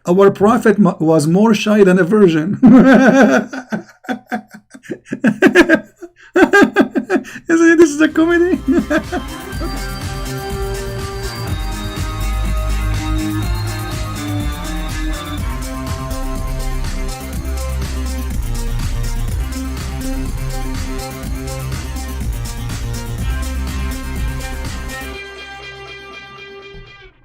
Our prophet was more shy than a virgin. This is a comedy.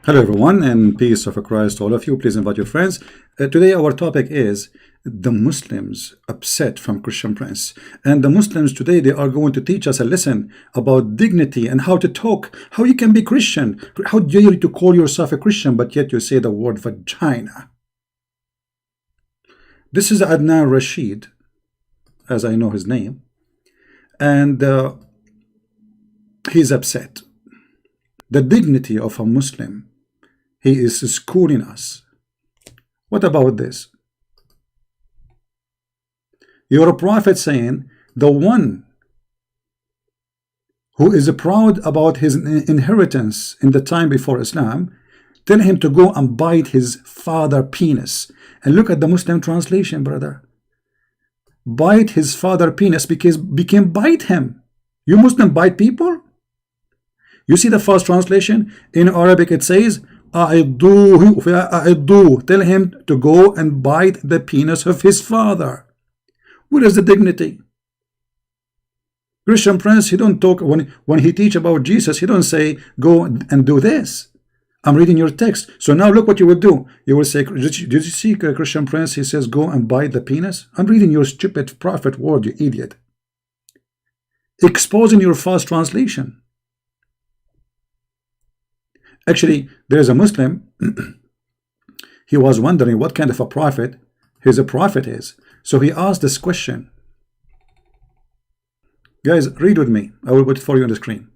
Hello everyone, and peace of Christ to all of you. Please invite your friends. Today our topic is the Muslims upset from Christian Prince. And the Muslims today, they are going to teach us a lesson about dignity and how to talk, how you can be Christian. How dare you to call yourself a Christian, but yet you say the word vagina. This is Adnan Rashid, as I know his name, and he's upset. The dignity of a Muslim, he is schooling us. What about this? Your prophet saying, the one who is proud about his inheritance in the time before Islam, tell him to go and bite his father penis. And look at the Muslim translation, brother. Bite his father penis, because became bite him. You Muslim bite people? You see the first translation in Arabic, it says أعضوه. Tell him to go and bite the penis of his father. Where is the dignity? Christian Prince, he don't talk when he teach about Jesus, he don't say go and do this. I'm reading your text. So now look what you will do. You will say, did you see Christian Prince? He says go and bite the penis. I'm reading your stupid prophet word, you idiot. Exposing your false translation. Actually, there is a Muslim, he was wondering what kind of a prophet his prophet is. So he asked this question. Guys, read with me. I will put it for you on the screen.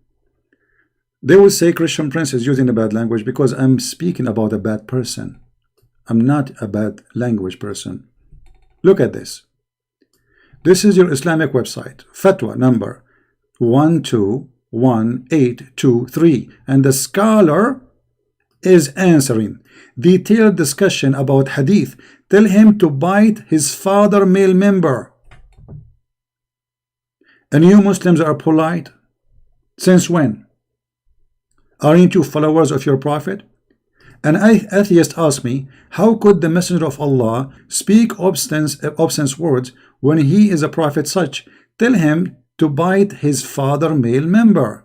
They will say Christian Prince is using a bad language because I'm speaking about a bad person. I'm not a bad language person. Look at this. This is your Islamic website, Fatwa number 121823, and the scholar is answering. Detailed discussion about hadith. Tell him to bite his father male member. And you Muslims are polite? Since when? Aren't you followers of your prophet? An atheist asked me, how could the messenger of Allah speak obscene words when he is a prophet such? Tell him to bite his father male member.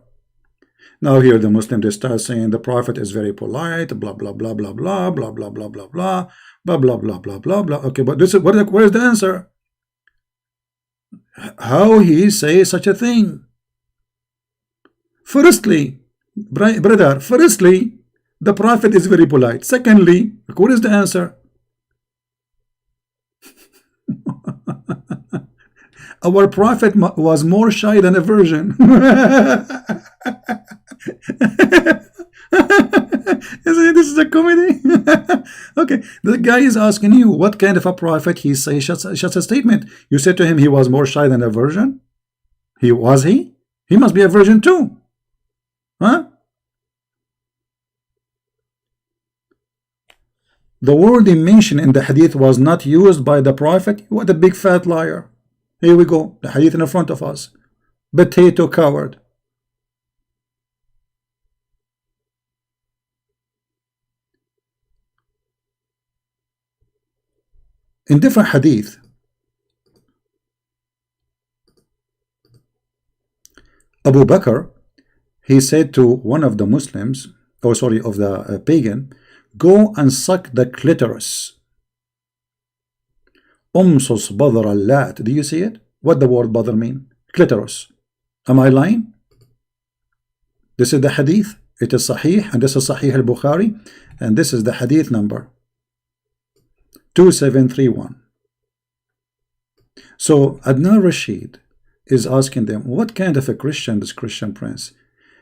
Now here the Muslim, they start saying the prophet is very polite, blah blah blah blah blah blah blah blah blah blah blah blah blah blah blah blah. Okay, but this is where is the answer? How he say such a thing? Firstly, brother, firstly, the prophet is very polite. Secondly, what is the answer? Our prophet was more shy than a virgin. This is a comedy. Okay, the guy is asking you what kind of a prophet he says such a statement. You said to him he was more shy than a virgin. He must be a virgin too, huh? The word he mentioned in the hadith was not used by the prophet. What a big fat liar. Here we go, the hadith in front of us. Potato coward. In different hadith, Abu Bakr, he said to one of the Muslims, of the pagan, go and suck the clitoris. Umsus badr al-lat. Do you see it? What the word badr mean? Clitoris. Am I lying? This is the hadith. It is sahih, and this is sahih al-Bukhari, and this is the hadith number 2731. So Adnan Rashid is asking them, what kind of a Christian is Christian Prince?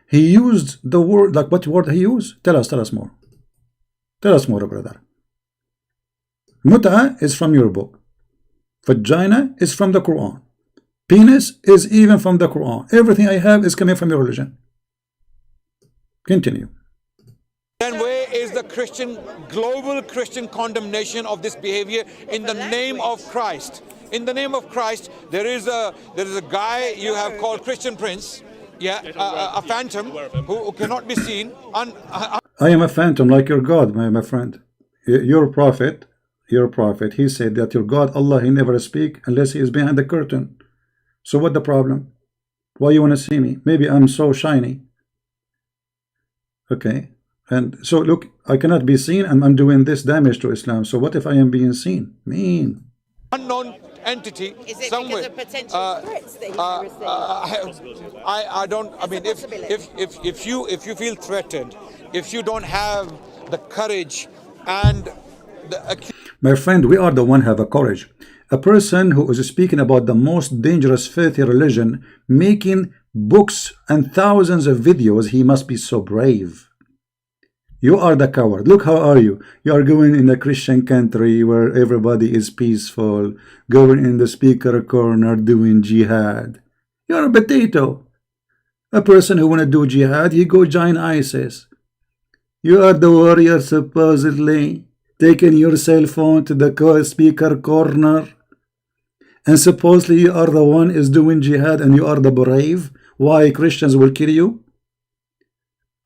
He used the word, like what word he used? Tell us more. Tell us more, brother. Mut'a is from your book. Vagina is from the Quran. Penis is even from the Quran. Everything I have is coming from your religion. Continue. And where is the global Christian condemnation of this behavior in the name of Christ. In the name of Christ, there is a guy you have called Christian Prince, a phantom who cannot be seen. I am a phantom like your God, my friend. Your prophet, he said that your God, Allah, he never speak unless he is behind the curtain. So what the problem? Why you want to see me? Maybe I'm so shiny. Okay. And so look, I cannot be seen and I'm doing this damage to Islam. So what if I am being seen? Mean. Unknown entity is it somewhere. Because of potential threats that he's received? I don't. I mean, if you feel threatened, if you don't have the courage and the my friend, we are the one have a courage. A person who is speaking about the most dangerous filthy religion, making books and thousands of videos, he must be so brave. You are the coward. Look, how are you? You are going in a Christian country where everybody is peaceful, going in the speaker corner doing jihad. You are a potato. A person who want to do jihad, he go join ISIS. You are the warrior supposedly, taking your cell phone to the speaker corner, and supposedly you are the one is doing jihad and you are the brave. Why Christians will kill you?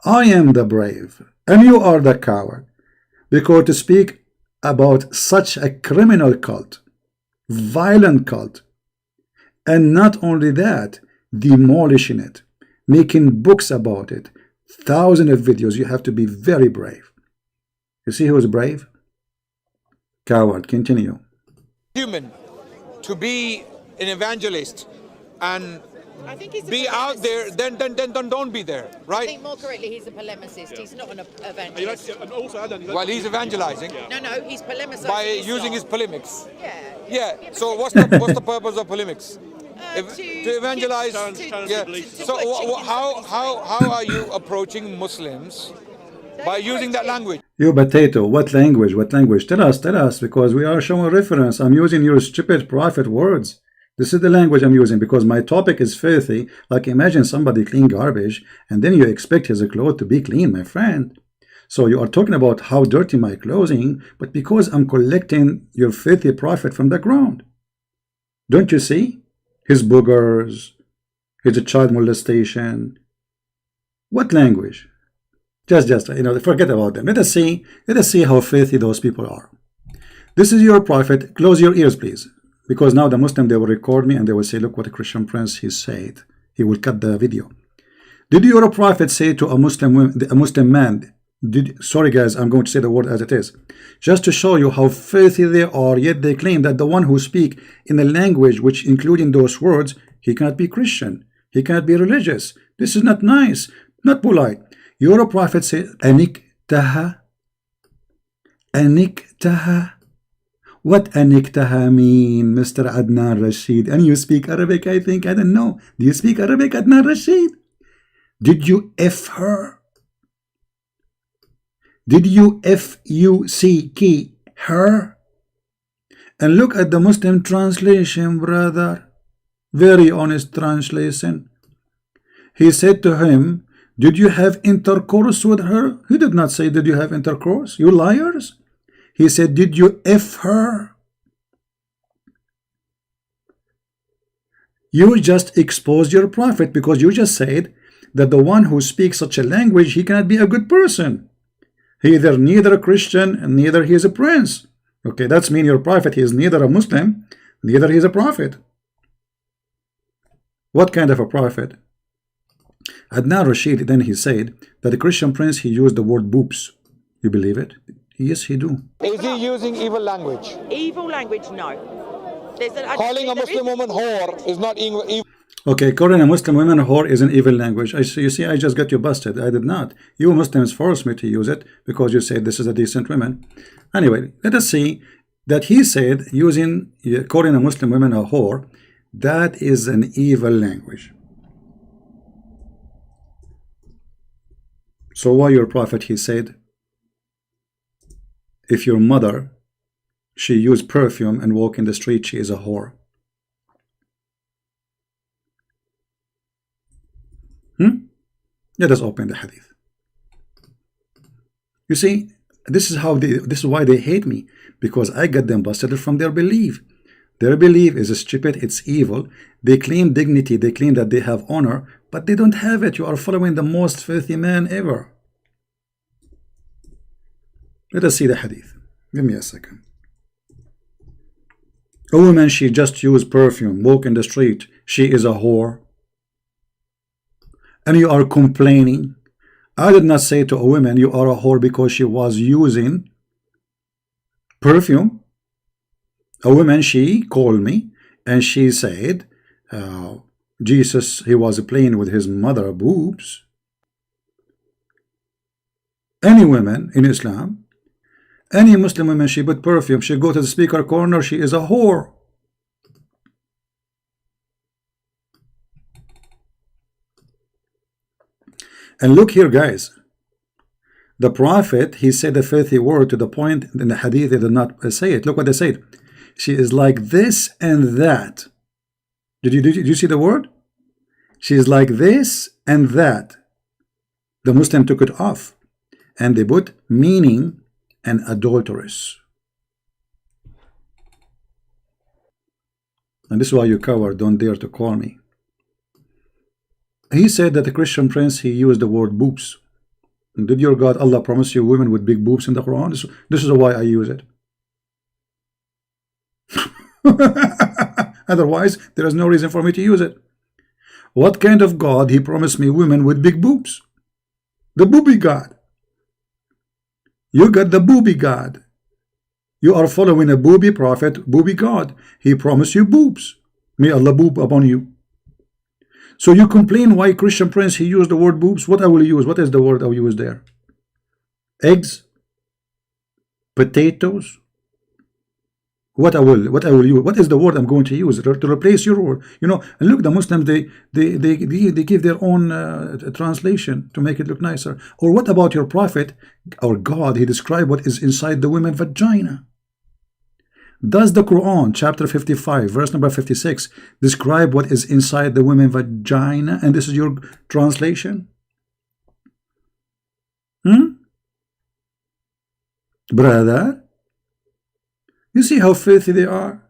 I am the brave. And you are the coward, because to speak about such a criminal cult, violent cult, and not only that, demolishing it, making books about it, thousands of videos, you have to be very brave. You see who is brave? Coward. Continue. Human to be an evangelist and I think he's be out there, then don't be there, right? I think more correctly, he's a polemicist. He's not an evangelist. Well, he's evangelizing. No, he's polemicizing By using his polemics. Yeah. So what's the purpose of polemics? To evangelize. So how are you approaching Muslims by using that language? You potato. What language? What language? Tell us, because we are showing reference. I'm using your stupid prophet words. This is the language I'm using because my topic is filthy. Like imagine somebody clean garbage and then you expect his clothes to be clean, my friend. So you are talking about how dirty my clothing, but because I'm collecting your filthy prophet from the ground. Don't you see? His boogers, his child molestation. What language? Just forget about them. Let us see how filthy those people are. This is your prophet. Close your ears, please. Because now the Muslim, they will record me and they will say, look what a Christian Prince he said. He will cut the video. Did your prophet say to a Muslim man, sorry guys, I'm going to say the word as it is, just to show you how filthy they are, yet they claim that the one who speak in a language which including those words, he cannot be Christian, he cannot be religious. This is not nice, not polite. Your prophet said, aniktaha. What aniktaha mean, Mr. Adnan Rashid? And you speak Arabic, I think. I don't know. Do you speak Arabic, Adnan Rashid? Did you F her? Did you F-U-C-K her? And look at the Muslim translation, brother. Very honest translation. He said to him, did you have intercourse with her? He did not say, did you have intercourse? You liars. He said, did you F her? You just exposed your prophet because you just said that the one who speaks such a language, he cannot be a good person. He either neither a Christian and neither he is a prince. Okay, that's mean your prophet, he is neither a Muslim, neither he is a prophet. What kind of a prophet? Adnan Rashid, then he said that the Christian Prince, he used the word boobs. You believe it? Yes, he do. Is he using evil language? Evil language, no. Calling a Muslim woman whore is not evil. Okay, calling a Muslim woman whore is an evil language. You see, I just got you busted. I did not. You Muslims forced me to use it because you said this is a decent woman. Anyway, let us see that he said calling a Muslim woman a whore, that is an evil language. So why your prophet, he said, if your mother, she used perfume and walk in the street, she is a whore. Let us open the hadith. You see, this is why they hate me, because I get them busted from their belief. Their belief is stupid, it's evil. They claim dignity, they claim that they have honor, but they don't have it. You are following the most filthy man ever. Let us see the hadith. Give me a second. A woman, she just used perfume, walk in the street, she is a whore. And you are complaining. I did not say to a woman you are a whore because she was using perfume. A woman, she called me and she said Jesus, he was playing with his mother boobs. Any woman in Islam, any Muslim woman, she put perfume, she go to the speaker corner, she is a whore. And look here, guys. The Prophet, he said a filthy word to the point in the hadith they did not say it. Look what they said. She is like this and that. Did you see the word? She is like this and that. The Muslim took it off and they put meaning and adulteress. And this is why you coward don't dare to call me. He said that the Christian Prince, he used the word boobs. Did your God Allah promise you women with big boobs in the Quran? This is why I use it. Otherwise, there is no reason for me to use it. What kind of God he promised me women with big boobs? The booby God. You got the booby God. You are following a booby prophet, booby God. He promised you boobs. May Allah boob upon you. So you complain why Christian Prince, he used the word boobs. What I will use? What is the word I will use there? Eggs? Potatoes? What I will use? What is the word I'm going to use to replace your word? You know, and look, the Muslims, they give their own translation to make it look nicer. Or what about your prophet or God? He described what is inside the women's vagina. Does the Quran chapter 55 verse number 56 describe what is inside the women's vagina? And this is your translation? Brother, you see how filthy they are?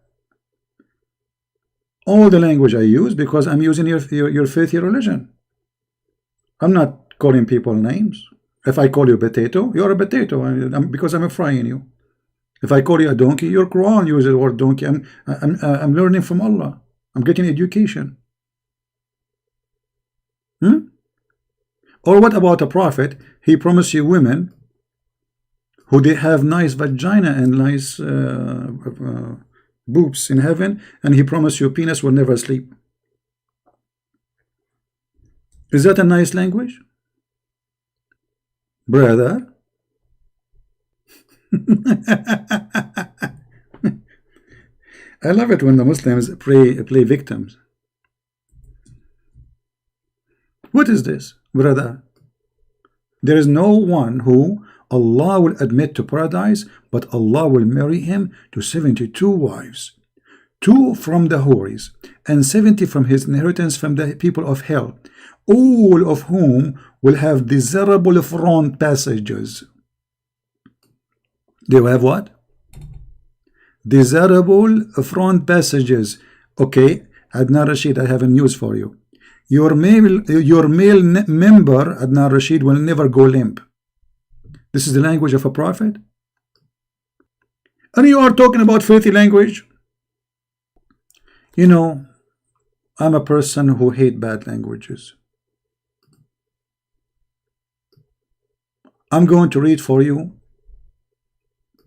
All the language I use because I'm using your filthy religion. I'm not calling people names. If I call you potato, you're a potato because I'm frying you. If I call you a donkey, your Quran uses the word donkey. I'm learning from Allah. I'm getting education. Or what about a prophet? He promised you women who they have nice vagina and nice boobs in heaven, and he promised you penis will never sleep. Is that a nice language? Brother? I love it when the Muslims play victims. What is this, brother? There is no one who Allah will admit to paradise, but Allah will marry him to 72 wives, 2 from the Houris, and 70 from his inheritance from the people of hell, all of whom will have desirable front passages. They will have what? Desirable front passages. Okay, Adnan Rashid, I have a news for you. Your male member, Adnan Rashid, will never go limp. This is the language of a prophet. And you are talking about filthy language? You know, I'm a person who hates bad languages. I'm going to read for you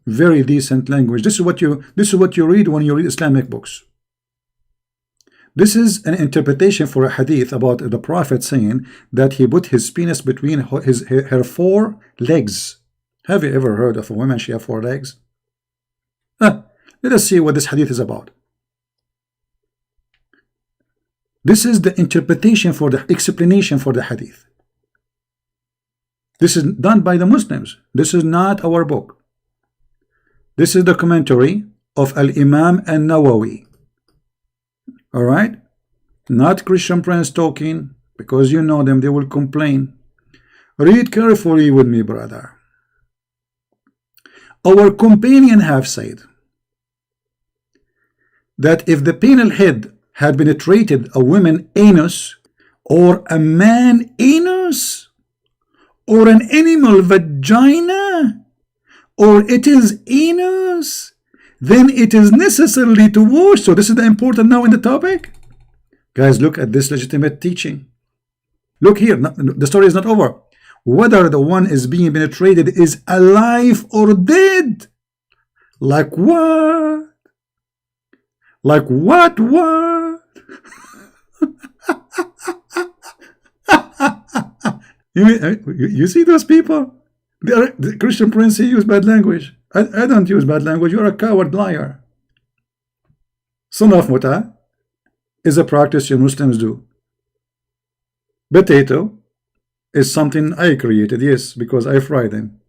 very decent language. This is what you read when you read Islamic books. This is an interpretation for a hadith about the Prophet saying that he put his penis between her 4 legs. Have you ever heard of a woman she have 4 legs? Let us see what this hadith is about. This is the interpretation for the explanation for the hadith. This is done by the Muslims. This is not our book. This is the commentary of Al-Imam An-Nawawi. Alright? Not Christian Prince talking, because you know them, they will complain. Read carefully with me, brother. Our companion have said that if the penal head had penetrated a woman anus, or a man anus, or an animal vagina, or it is anus, then it is necessarily to wash. So this is the important now in the topic. Guys, look at this legitimate teaching. Look here, the story is not over. Whether the one is being penetrated is alive or dead. Like what? Like what? You see those people? The Christian Prince, he used bad language. I don't use bad language. You're a coward liar. Sunaf muta is a practice you Muslims do. Potato is something I created, yes, because I fry them.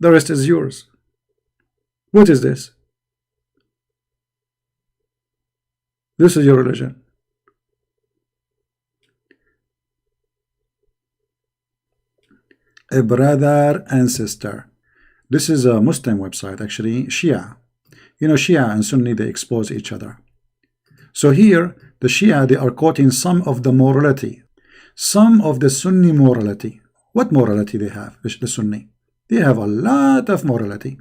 The rest is yours. What is this? This is your religion. A brother and sister. This is a Muslim website, actually, Shia. You know, Shia and Sunni, they expose each other. So here, the Shia, they are quoting some of the morality, some of the Sunni morality. What morality they have, the Sunni? They have a lot of morality.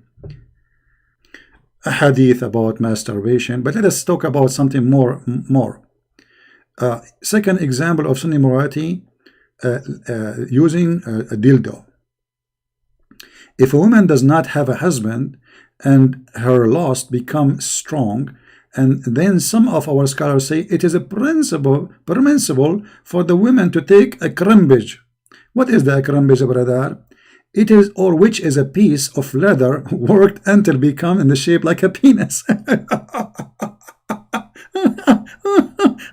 A hadith about masturbation, but let us talk about something more. Second example of Sunni morality, using a dildo. If a woman does not have a husband and her lust becomes strong, and then some of our scholars say it is a permissible for the women to take a crimbage. What is the crimbage, brother? It is, or which is a piece of leather worked until become in the shape like a penis.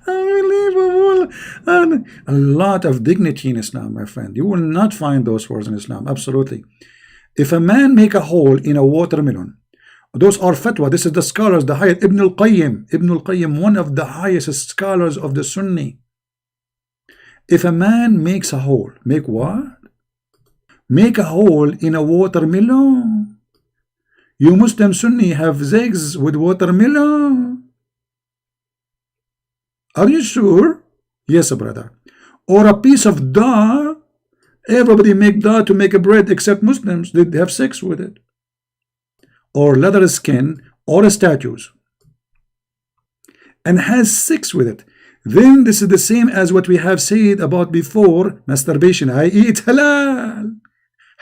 Unbelievable. And a lot of dignity in Islam, my friend. You will not find those words in Islam. Absolutely. If a man make a hole in a watermelon, those are fatwa. This is the scholars, the highest. Ibn al-Qayyim, one of the highest scholars of the Sunni. If a man makes a hole, make what? Make a hole in a watermelon. You Muslim Sunni have sex with watermelon. Are you sure? Yes, brother. Or a piece of dye. Everybody make dye to make a bread except Muslims. They have sex with it. Or leather skin, or statues, and has sex with it. Then this is the same as what we have said about before, masturbation, i.e. it's halal.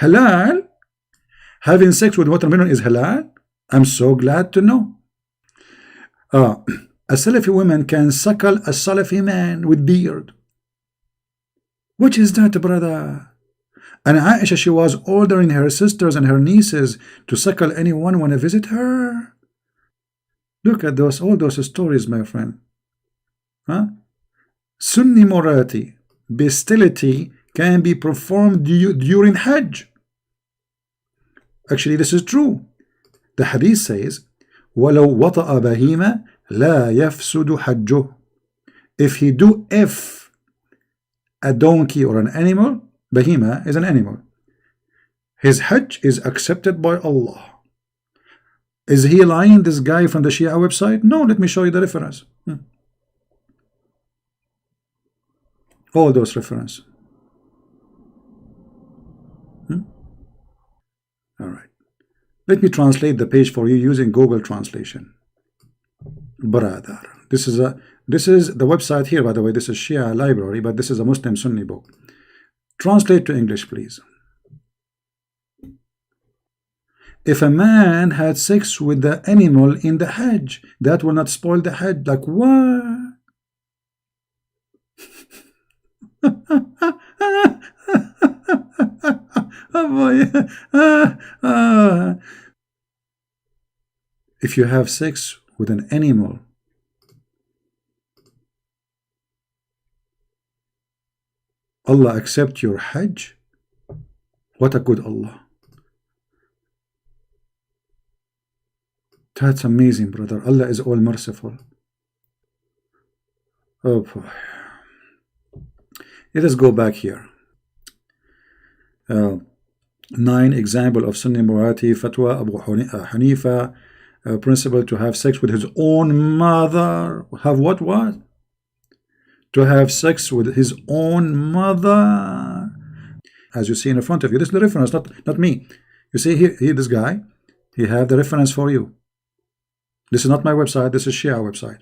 Halal? Having sex with watermelon is halal? I'm so glad to know. A Salafi woman can suckle a Salafi man with beard. What is that, brother? And Aisha, she was ordering her sisters and her nieces to suckle anyone want to visit her. Look at those, all those stories, my friend. Huh? Sunni morality, bestiality can be performed during Hajj. Actually, this is true. The hadith says, وَلَوْ وَطَأَ بَهِيمَ لَا يَفْسُدُ حَجُّهُ. If he do F a donkey or an animal, Bahima is an animal, his Hajj is accepted by Allah. Is he lying, this guy from the Shia website? No, let me show you the reference. All those references. All right. Let me translate the page for you using Google Translation. Brother. This is the website here, by the way. This is Shia library, but this is a Muslim Sunni book. Translate to English, please. If a man had sex with the animal in the Hajj, that will not spoil the Hajj. Like what? If you have sex with an animal, Allah accept your Hajj? What a good Allah. That's amazing, brother. Allah is all merciful. Oh boy. Let us go back here. 9 example of Sunni morality, Fatwa, Abu Hanifa, principle to have sex with his own mother. Have what? To have sex with his own mother. As you see in front of you, this is the reference, not me. You see here, this guy, he have the reference for you. This is not my website, this is Shia website.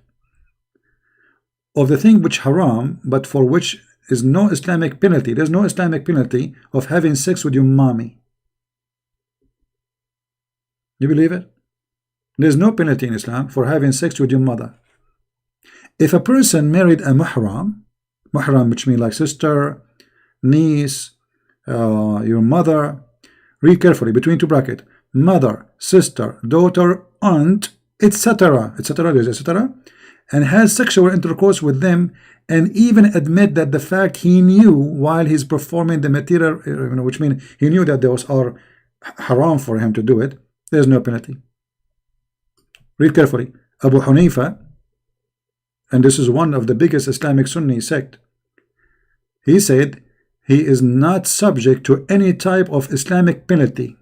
Of the thing which haram, but for which is no Islamic penalty. There's no Islamic penalty of having sex with your mommy. You believe it? There's no penalty in Islam for having sex with your mother. If a person married a mahram, which means like sister, niece, your mother, read carefully between two brackets, mother, sister, daughter, aunt, etc., and has sexual intercourse with them, and even admit that the fact he knew while he's performing the material, which means he knew that those are haram for him to do it, there's no penalty. Read carefully. Abu Hanifa, and this is one of the biggest Islamic Sunni sect, he said he is not subject to any type of Islamic penalty.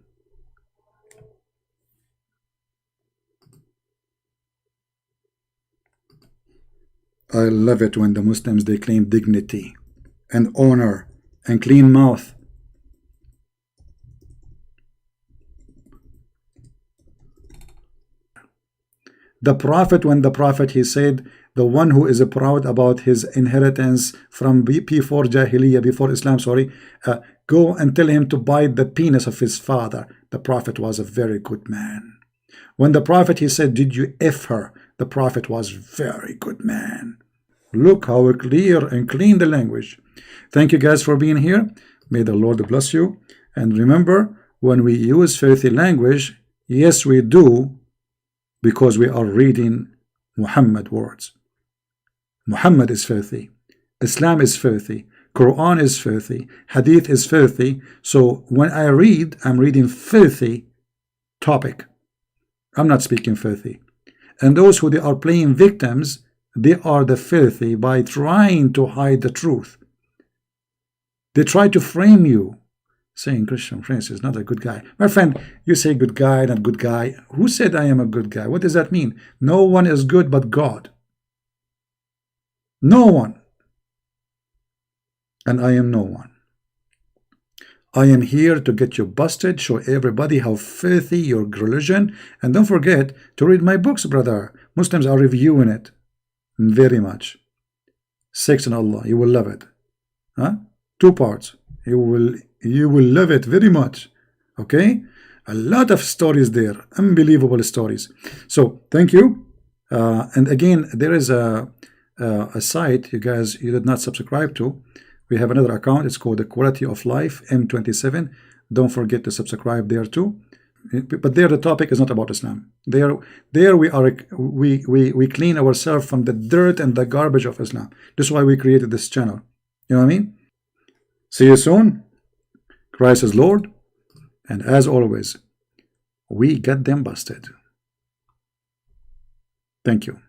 I love it when the Muslims, they claim dignity and honor and clean mouth. The Prophet, when the Prophet, he said, the one who is proud about his inheritance from before Jahiliyyah, before Islam, go and tell him to bite the penis of his father. The Prophet was a very good man. When the Prophet, he said, did you F her? The Prophet was very good man. Look how clear and clean the language. Thank you guys for being here. May the Lord bless you. And remember, when we use filthy language, yes, we do, because we are reading Muhammad words. Muhammad is filthy. Islam is filthy. Quran is filthy. Hadith is filthy. So when I read, I'm reading filthy topic. I'm not speaking filthy. And those who they are playing victims, they are the filthy by trying to hide the truth. They try to frame you, saying Christian Prince is not a good guy. My friend, you say good guy, not good guy. Who said I am a good guy? What does that mean? No one is good but God. No one. And I am no one. I am here to get you busted, show everybody how filthy your religion, and don't forget to read my books, brother. Muslims are reviewing it very much. Sex and Allah, you will love it. 2 parts. You will love it very much. Okay, a lot of stories there, unbelievable stories. So thank you. And again, there is a site you did not subscribe to. We have another account. It's called the Quality of Life M27. Don't forget to subscribe there too. But there the topic is not about Islam. There we clean ourselves from the dirt and the garbage of Islam. This is why we created this channel. You know what I mean? See you soon. Christ is Lord. And as always, we get them busted. Thank you.